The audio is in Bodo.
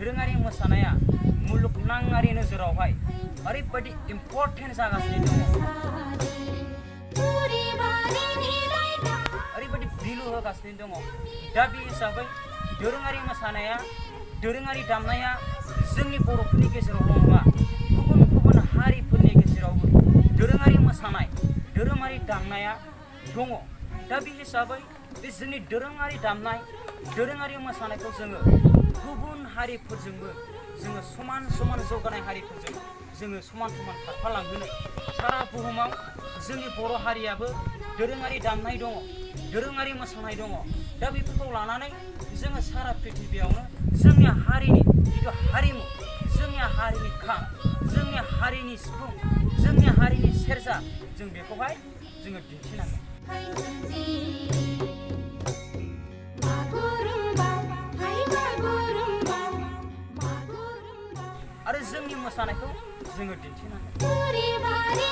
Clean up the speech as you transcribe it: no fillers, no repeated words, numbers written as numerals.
दोरोङारि मोसानाया मुलुगनाङारि नोजोरावहाय ओरैबायदि इम्पर्टेन्ट जागासिनो दङ, ओरैबायदि भिलु होगासिनो दङ। दा बे हिसाबै दोरोङारि मोसानाया, दोरोङारि दामनाया जोंनि बर'फोरनि गेजेरावल' नङा, गुबुन गुबुन हारिफोरनि गेजेरावबो दोरोङारि मोसानाय, दोरोङारि दामनाया दङ। दा बे हिसाबै बे जोंनि दोरोङारि दामनाय, दोरोङारि मोसानायखौ जोङो गुबुन हारिफोरजोंबो जोङो समान समान जौगानाय हारिफोरजों जोङो समान समान खारफालांहोनो सारा बुहुमाव जोंनि बर' हारियाबो दोरोङारि दामनाय दङ, दोरोङारि मोसानाय दङ। दा बेफोरखौ लानानै जोङो सारा प्रिथिबियावनो जोंनि हारिनि जिथु हारिमु, जोंनि हारिनि खाम, जोंनि हारिनि सिफुं, जोंनि हारिनि सेरजा, जों बेखौहाय जोङो दिन्थिनांगोन। आरो जोंनि मोसानायखौ जोङो दिन्थिनांगोन।